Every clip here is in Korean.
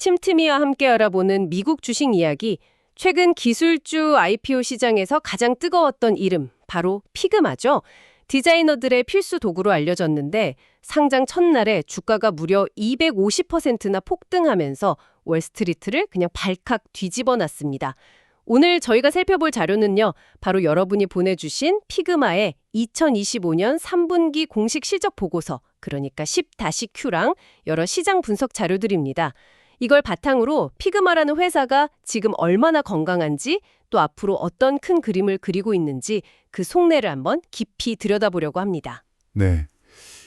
틈틈이와 함께 알아보는 미국 주식 이야기. 최근 기술주 IPO 시장에서 가장 뜨거웠던 이름, 바로 피그마죠. 디자이너들의 필수 도구로 알려졌는데 상장 첫날에 주가가 무려 250%나 폭등하면서 월스트리트를 그냥 발칵 뒤집어 놨습니다. 오늘 저희가 살펴볼 자료는요, 바로 여러분이 보내주신 피그마의 2025년 3분기 공식 실적 보고서, 그러니까 10-Q랑 여러 시장 분석 자료들입니다. 이걸 바탕으로 피그마라는 회사가 지금 얼마나 건강한지, 또 앞으로 어떤 큰 그림을 그리고 있는지 그 속내를 한번 깊이 들여다보려고 합니다. 네.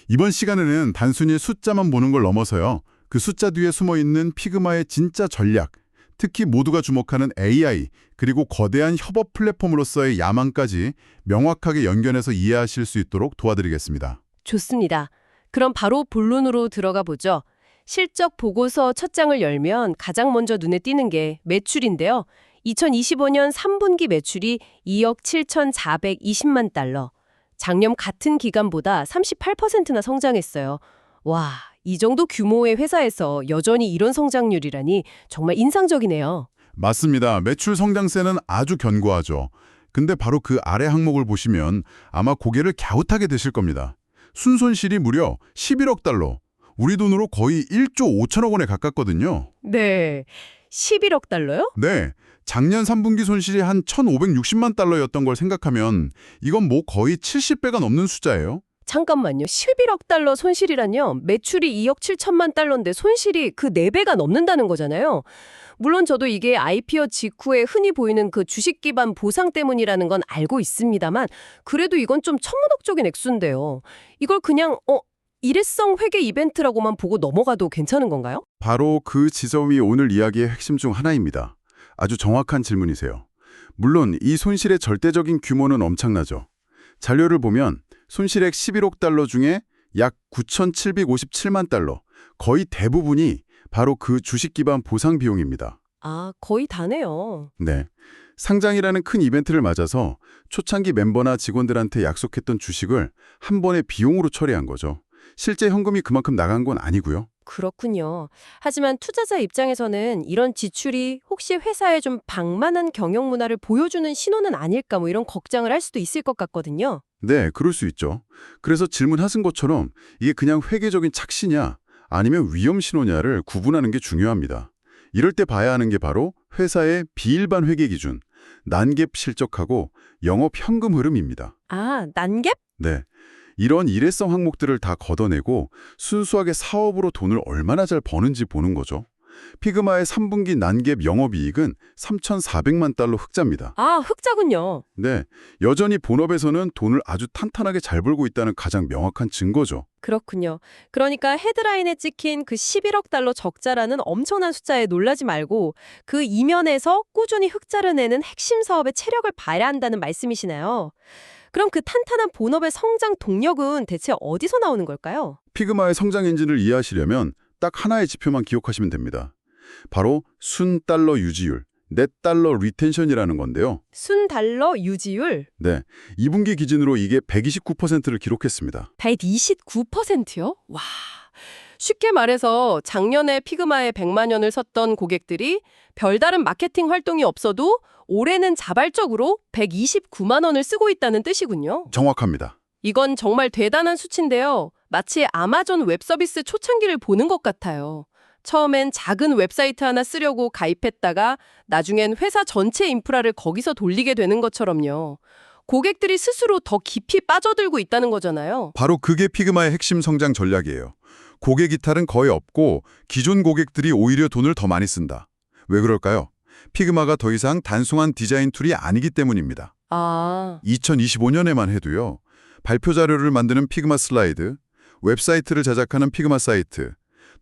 이번 시간에는 단순히 숫자만 보는 걸 넘어서요. 그 숫자 뒤에 숨어있는 피그마의 진짜 전략, 특히 모두가 주목하는 AI, 그리고 거대한 협업 플랫폼으로서의 야망까지 명확하게 연결해서 이해하실 수 있도록 도와드리겠습니다. 좋습니다. 그럼 바로 본론으로 들어가 보죠. 실적 보고서 첫 장을 열면 가장 먼저 눈에 띄는 게 매출인데요. 2025년 3분기 매출이 2억 7,420만 달러. 작년 같은 기간보다 38%나 성장했어요. 와, 이 정도 규모의 회사에서 여전히 이런 성장률이라니 정말 인상적이네요. 맞습니다. 매출 성장세는 아주 견고하죠. 근데 바로 그 아래 항목을 보시면 아마 고개를 갸웃하게 되실 겁니다. 순손실이 무려 11억 달러. 우리 돈으로 거의 1조 5천억 원에 가깝거든요. 네, 11억 달러요? 네, 작년 3분기 손실이 한 1,560만 달러였던 걸 생각하면 이건 뭐 거의 70배가 넘는 숫자예요. 잠깐만요. 11억 달러 손실이란요. 매출이 2억 7천만 달러인데 손실이 그 4배가 넘는다는 거잖아요. 물론 저도 이게 IPO 직후에 흔히 보이는 그 주식 기반 보상 때문이라는 건 알고 있습니다만 그래도 이건 좀 천문학적인 액수인데요. 이걸 그냥 일회성 회계 이벤트라고만 보고 넘어가도 괜찮은 건가요? 바로 그 지점이 오늘 이야기의 핵심 중 하나입니다. 아주 정확한 질문이세요. 물론 이 손실의 절대적인 규모는 엄청나죠. 자료를 보면 손실액 11억 달러 중에 약 9,757만 달러, 거의 대부분이 바로 그 주식 기반 보상 비용입니다. 아, 거의 다네요. 네. 상장이라는 큰 이벤트를 맞아서 초창기 멤버나 직원들한테 약속했던 주식을 한 번에 비용으로 처리한 거죠. 실제 현금이 그만큼 나간 건 아니고요. 그렇군요. 하지만 투자자 입장에서는 이런 지출이 혹시 회사의 좀 방만한 경영 문화를 보여주는 신호는 아닐까 이런 걱정을 할 수도 있을 것 같거든요. 네, 그럴 수 있죠. 그래서 질문하신 것처럼 이게 그냥 회계적인 착시냐 아니면 위험 신호냐를 구분하는 게 중요합니다. 이럴 때 봐야 하는 게 바로 회사의 비일반 회계 기준, 난갭 실적하고 영업 현금 흐름입니다. 아, 난갭? 네. 이런 일회성 항목들을 다 걷어내고 순수하게 사업으로 돈을 얼마나 잘 버는지 보는 거죠. 피그마의 3분기 난갭 영업이익은 3,400만 달러 흑자입니다. 아, 흑자군요. 네, 여전히 본업에서는 돈을 아주 탄탄하게 잘 벌고 있다는 가장 명확한 증거죠. 그렇군요. 그러니까 헤드라인에 찍힌 그 11억 달러 적자라는 엄청난 숫자에 놀라지 말고 그 이면에서 꾸준히 흑자를 내는 핵심 사업의 체력을 봐야 한다는 말씀이시나요? 그럼 그 탄탄한 본업의 성장 동력은 대체 어디서 나오는 걸까요? 피그마의 성장 엔진을 이해하시려면 딱 하나의 지표만 기억하시면 됩니다. 바로 순달러 유지율, 넷달러 리텐션이라는 건데요. 순달러 유지율? 네, 2분기 기준으로 이게 129%를 기록했습니다. 129%요? 와, 쉽게 말해서 작년에 피그마에 100만 원을 썼던 고객들이 별다른 마케팅 활동이 없어도 올해는 자발적으로 129만 원을 쓰고 있다는 뜻이군요. 정확합니다. 이건 정말 대단한 수치인데요. 마치 아마존 웹서비스 초창기를 보는 것 같아요. 처음엔 작은 웹사이트 하나 쓰려고 가입했다가 나중엔 회사 전체 인프라를 거기서 돌리게 되는 것처럼요. 고객들이 스스로 더 깊이 빠져들고 있다는 거잖아요. 바로 그게 피그마의 핵심 성장 전략이에요. 고객 이탈은 거의 없고 기존 고객들이 오히려 돈을 더 많이 쓴다. 왜 그럴까요? 피그마가 더 이상 단순한 디자인 툴이 아니기 때문입니다. 아, 2025년에만 해도요. 발표 자료를 만드는 피그마 슬라이드, 웹사이트를 제작하는 피그마 사이트,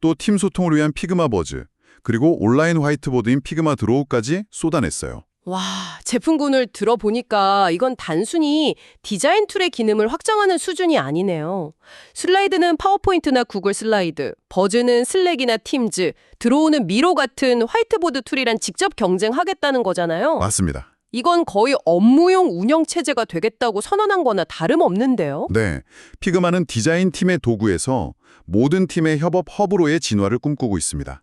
또 팀 소통을 위한 피그마 버즈, 그리고 온라인 화이트보드인 피그마 드로우까지 쏟아냈어요. 와, 제품군을 들어보니까 이건 단순히 디자인 툴의 기능을 확장하는 수준이 아니네요. 슬라이드는 파워포인트나 구글 슬라이드, 버즈는 슬랙이나 팀즈, 드로우는 미로 같은 화이트보드 툴이랑 직접 경쟁하겠다는 거잖아요. 맞습니다. 이건 거의 업무용 운영체제가 되겠다고 선언한 거나 다름없는데요. 네, 피그마는 디자인 팀의 도구에서 모든 팀의 협업 허브로의 진화를 꿈꾸고 있습니다.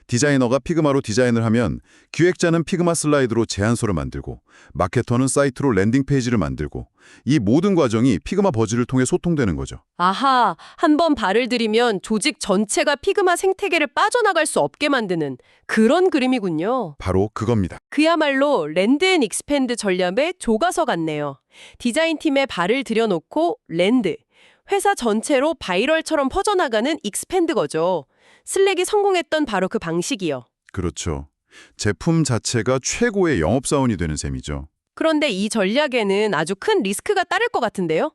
디자이너가 피그마로 디자인을 하면 기획자는 피그마 슬라이드로 제안서를 만들고 마케터는 사이트로 랜딩 페이지를 만들고 이 모든 과정이 피그마 버즈를 통해 소통되는 거죠. 아하, 한 번 발을 들이면 조직 전체가 피그마 생태계를 빠져나갈 수 없게 만드는 그런 그림이군요. 바로 그겁니다. 그야말로 랜드 앤 익스펜드 전략의 교과서 같네요. 디자인팀에 발을 들여놓고 랜드, 회사 전체로 바이럴처럼 퍼져나가는 익스펜드 거죠. 슬랙이 성공했던 바로 그 방식이요. 그렇죠. 제품 자체가 최고의 영업사원이 되는 셈이죠. 그런데 이 전략에는 아주 큰 리스크가 따를 것 같은데요.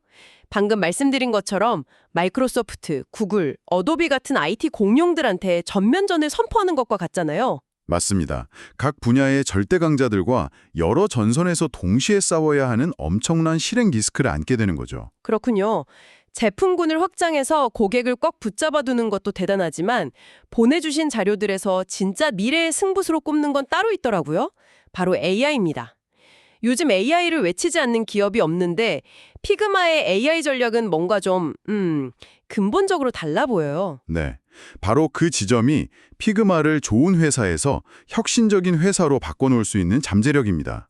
방금 말씀드린 것처럼 마이크로소프트, 구글, 어도비 같은 IT 공룡들한테 전면전을 선포하는 것과 같잖아요. 맞습니다. 각 분야의 절대 강자들과 여러 전선에서 동시에 싸워야 하는 엄청난 실행 리스크를 안게 되는 거죠. 그렇군요. 제품군을 확장해서 고객을 꽉 붙잡아두는 것도 대단하지만 보내주신 자료들에서 진짜 미래의 승부수로 꼽는 건 따로 있더라고요. 바로 AI입니다. 요즘 AI를 외치지 않는 기업이 없는데 피그마의 AI 전략은 뭔가 좀 근본적으로 달라 보여요. 네. 바로 그 지점이 피그마를 좋은 회사에서 혁신적인 회사로 바꿔놓을 수 있는 잠재력입니다.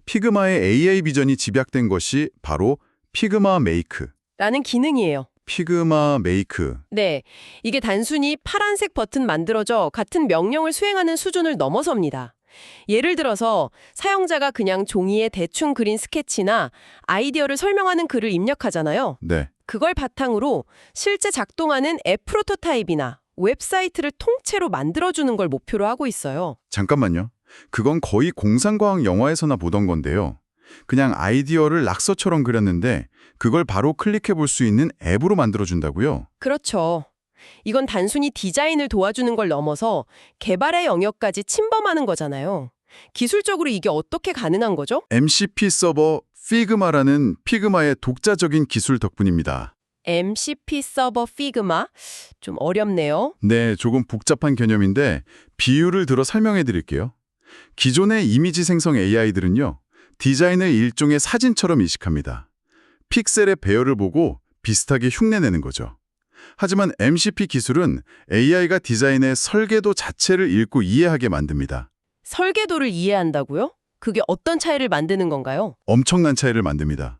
피그마의 AI 비전이 집약된 것이 바로 피그마 메이크. 라는 기능이에요. 피그마 메이크. 네, 이게 단순히 파란색 버튼 만들어줘 같은 명령을 수행하는 수준을 넘어섭니다. 예를 들어서 사용자가 그냥 종이에 대충 그린 스케치나 아이디어를 설명하는 글을 입력하잖아요. 네. 그걸 바탕으로 실제 작동하는 앱 프로토타입이나 웹사이트를 통째로 만들어주는 걸 목표로 하고 있어요. 잠깐만요. 그건 거의 공상과학 영화에서나 보던 건데요. 그냥 아이디어를 낙서처럼 그렸는데 그걸 바로 클릭해 볼 수 있는 앱으로 만들어준다고요? 그렇죠. 이건 단순히 디자인을 도와주는 걸 넘어서 개발의 영역까지 침범하는 거잖아요. 기술적으로 이게 어떻게 가능한 거죠? MCP 서버 피그마라는 피그마의 독자적인 기술 덕분입니다. MCP 서버 피그마? 좀 어렵네요. 네, 조금 복잡한 개념인데 비유를 들어 설명해 드릴게요. 기존의 이미지 생성 AI들은요. 디자인을 일종의 사진처럼 인식합니다. 픽셀의 배열을 보고 비슷하게 흉내내는 거죠. 하지만 MCP 기술은 AI가 디자인의 설계도 자체를 읽고 이해하게 만듭니다. 설계도를 이해한다고요? 그게 어떤 차이를 만드는 건가요? 엄청난 차이를 만듭니다.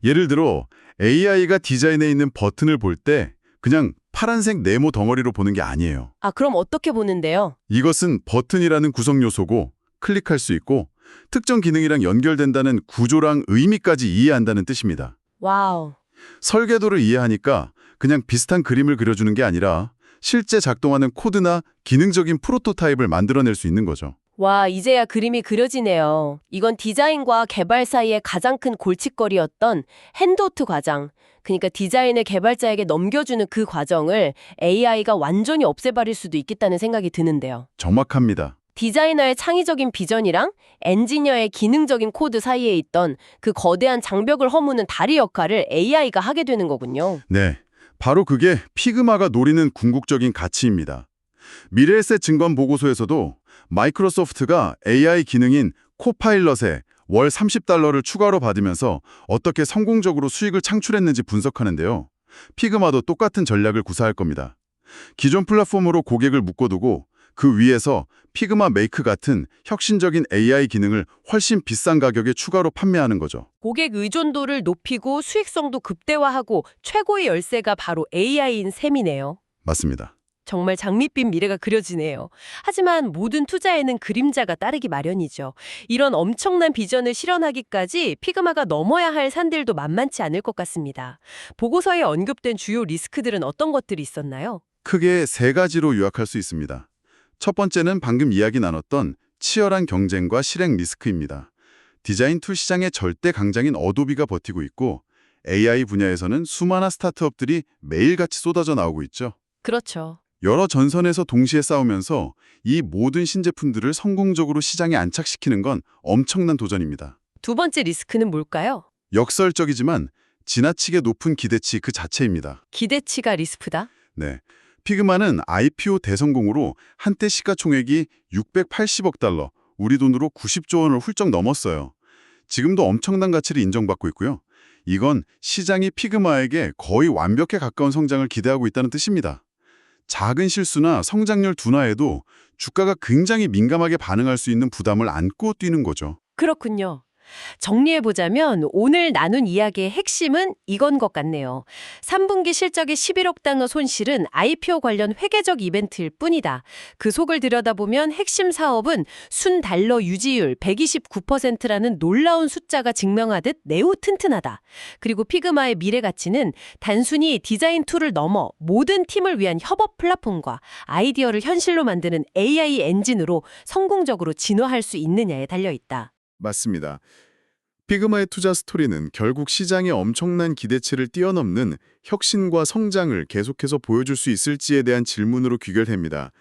예를 들어 AI가 디자인에 있는 버튼을 볼 때 그냥 파란색 네모 덩어리로 보는 게 아니에요. 아, 그럼 어떻게 보는데요? 이것은 버튼이라는 구성 요소고 클릭할 수 있고 특정 기능이랑 연결된다는 구조랑 의미까지 이해한다는 뜻입니다. 와우. 설계도를 이해하니까 그냥 비슷한 그림을 그려주는 게 아니라 실제 작동하는 코드나 기능적인 프로토타입을 만들어낼 수 있는 거죠. 와, 이제야 그림이 그려지네요. 이건 디자인과 개발 사이의 가장 큰 골칫거리였던 핸드오프 과정. 그러니까 디자인을 개발자에게 넘겨주는 그 과정을 AI가 완전히 없애버릴 수도 있겠다는 생각이 드는데요. 정확합니다. 디자이너의 창의적인 비전이랑 엔지니어의 기능적인 코드 사이에 있던 그 거대한 장벽을 허무는 다리 역할을 AI가 하게 되는 거군요. 네, 바로 그게 피그마가 노리는 궁극적인 가치입니다. 미래에셋 증권 보고서에서도 마이크로소프트가 AI 기능인 코파일럿에 월 $30를 추가로 받으면서 어떻게 성공적으로 수익을 창출했는지 분석하는데요. 피그마도 똑같은 전략을 구사할 겁니다. 기존 플랫폼으로 고객을 묶어두고 그 위에서 피그마 메이크 같은 혁신적인 AI 기능을 훨씬 비싼 가격에 추가로 판매하는 거죠. 고객 의존도를 높이고 수익성도 극대화하고 최고의 열쇠가 바로 AI인 셈이네요. 맞습니다. 정말 장밋빛 미래가 그려지네요. 하지만 모든 투자에는 그림자가 따르기 마련이죠. 이런 엄청난 비전을 실현하기까지 피그마가 넘어야 할 산들도 만만치 않을 것 같습니다. 보고서에 언급된 주요 리스크들은 어떤 것들이 있었나요? 크게 3가지로 요약할 수 있습니다. 첫 번째는 방금 이야기 나눴던 치열한 경쟁과 실행 리스크입니다. 디자인 툴 시장의 절대 강장인 어도비가 버티고 있고 AI 분야에서는 수많은 스타트업들이 매일같이 쏟아져 나오고 있죠. 그렇죠. 여러 전선에서 동시에 싸우면서 이 모든 신제품들을 성공적으로 시장에 안착시키는 건 엄청난 도전입니다. 두 번째 리스크는 뭘까요? 역설적이지만 지나치게 높은 기대치 그 자체입니다. 기대치가 리스크다? 네. 피그마는 IPO 대성공으로 한때 시가총액이 $680억, 우리 돈으로 90조 원을 훌쩍 넘었어요. 지금도 엄청난 가치를 인정받고 있고요. 이건 시장이 피그마에게 거의 완벽에 가까운 성장을 기대하고 있다는 뜻입니다. 작은 실수나 성장률 둔화에도 주가가 굉장히 민감하게 반응할 수 있는 부담을 안고 뛰는 거죠. 그렇군요. 정리해보자면 오늘 나눈 이야기의 핵심은 이건 것 같네요. 3분기 실적의 11억 달러 손실은 IPO 관련 회계적 이벤트일 뿐이다. 그 속을 들여다보면 핵심 사업은 순 달러 유지율 129%라는 놀라운 숫자가 증명하듯 매우 튼튼하다. 그리고 피그마의 미래 가치는 단순히 디자인 툴을 넘어 모든 팀을 위한 협업 플랫폼과 아이디어를 현실로 만드는 AI 엔진으로 성공적으로 진화할 수 있느냐에 달려있다. 맞습니다. 피그마의 투자 스토리는 결국 시장의 엄청난 기대치를 뛰어넘는 혁신과 성장을 계속해서 보여줄 수 있을지에 대한 질문으로 귀결됩니다.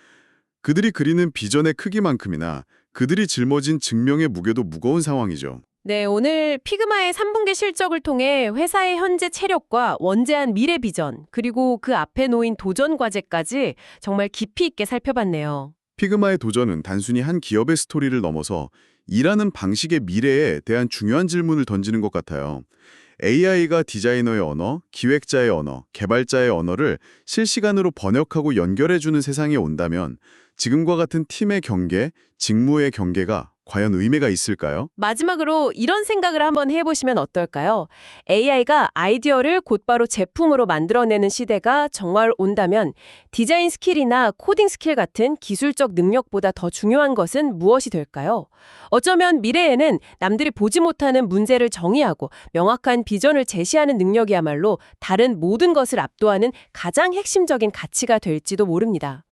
그들이 그리는 비전의 크기만큼이나 그들이 짊어진 증명의 무게도 무거운 상황이죠. 네, 오늘 피그마의 3분기 실적을 통해 회사의 현재 체력과 원재한 미래 비전, 그리고 그 앞에 놓인 도전 과제까지 정말 깊이 있게 살펴봤네요. 피그마의 도전은 단순히 한 기업의 스토리를 넘어서 일하는 방식의 미래에 대한 중요한 질문을 던지는 것 같아요. AI가 디자이너의 언어, 기획자의 언어, 개발자의 언어를 실시간으로 번역하고 연결해주는 세상이 온다면 지금과 같은 팀의 경계, 직무의 경계가 과연 의미가 있을까요? 마지막으로 이런 생각을 한번 해보시면 어떨까요? AI가 아이디어를 곧바로 제품으로 만들어내는 시대가 정말 온다면 디자인 스킬이나 코딩 스킬 같은 기술적 능력보다 더 중요한 것은 무엇이 될까요? 어쩌면 미래에는 남들이 보지 못하는 문제를 정의하고 명확한 비전을 제시하는 능력이야말로 다른 모든 것을 압도하는 가장 핵심적인 가치가 될지도 모릅니다.